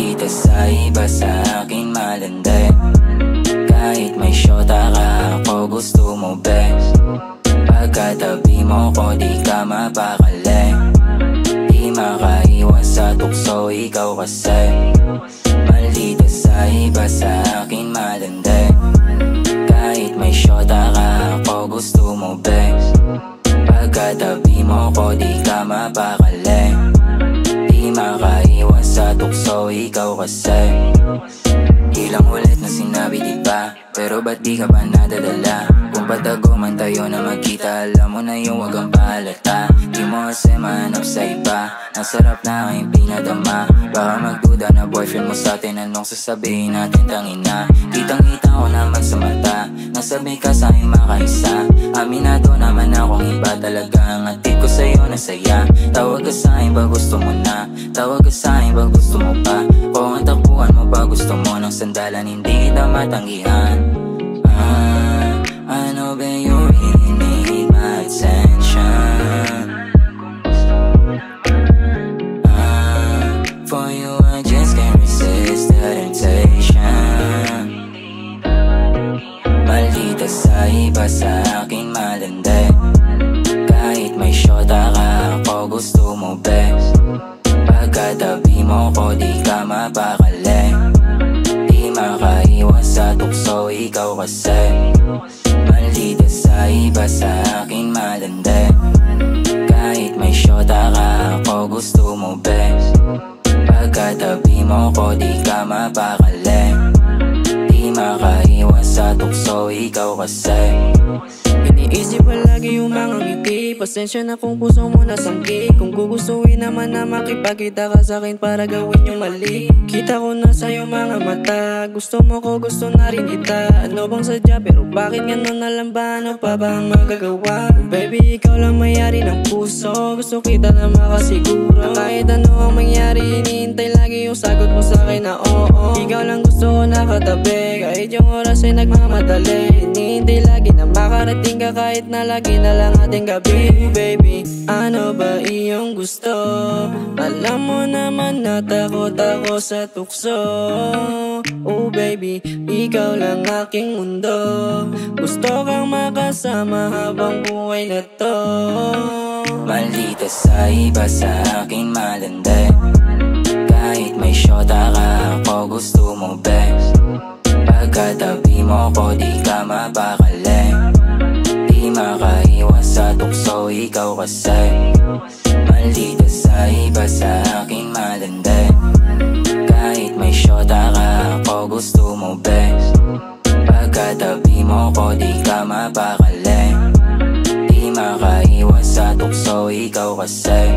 Maldita sa iba, sa akin malandi. Kahit may syota ka, ako gusto mo best. Pagkatabi mo ko, di ka mapakali. Di makaiwas sa tukso, ikaw kasi. Maldita sa iba, sa akin malandi. Kahit may syota ka, ako gusto mo best. Pagkatabi mo ko, di ka mapakali. Di makaiwas sa tukso, ikaw kasi. Ilang ulit na sinabi diba, pero ba't di ka ba nadadala? Kung patago man tayo na magkita, alam mo na yung wag ang pahalata. Di mo kasi mahanap sa iba, ang sarap na aking pinadama. Baka magduda na boyfriend mo sa atin, anong sasabihin natin tangina. Kitang-kita ko naman sa mata, nasabi ka sa aking makaisa. Aminado naman akong iba, talaga ang atid ko sa'yo na saya. Tawag ka sa akin ba gusto mo na, tawag ka sa akin ba gusto mo pa. Kung ang takbuhan mo ba gusto mo ng sandalan, hindi kita matanggihan. I know that you really need my attention. For you I just can't resist the temptation. Maldita sa iba, sa akin malandi. Kahit may syota ka, ako gusto mo best. Pagkatabi mo ko, di ka mapakali. Di makaiwas sa tukso, ikaw kasi. Maldita sa iba, sa akin malandi. Kahit may syota ka, ako gusto mo best. Pagkatabi mo ko, di ka mapakali. Di makaiwas sa tukso, ikaw kasi. Iniisip palagi yung mga ngiti. Pasensya na kung puso mo nasangki. Kung gugustuhin naman na makipagkita ka sa'kin para gawin yung mali. Kita ko na sa'yo mga mata, gusto mo ko, gusto na rin kita. Ano bang sadya, pero bakit gano'n na lang ba? Ano pa ba ang magagawa? Baby, ikaw lang mayari ng puso. Gusto kita na makasiguro. Kahit ano ang mangyari, hinihintay lagi yung sagot mo sa'kin na oo. Ikaw lang gusto ko nakatabi, kahit yung oras ay nagmamadali. Hinihintay lagi na makarating ka, kahit na lagi na lang ating gabi. Baby, ano ba iyong gusto? Alam mo naman na takot ako sa tukso. Oh baby, ikaw lang aking mundo. Gusto kang makasama habang buhay na to. Maldita sa iba, sa akin malandi. Kahit may syota ka, ako gusto mo best. Pagkatabi mo ko, di ka mapakali. Di makaiwas sa tukso, ikaw kasi. Maldita sa iba, sa akin malandi. Kahit may syota ka, ako gusto mo best. Pagkatabi mo ko, di ka mapakali. Di makaiwas sa tukso, ikaw kasi.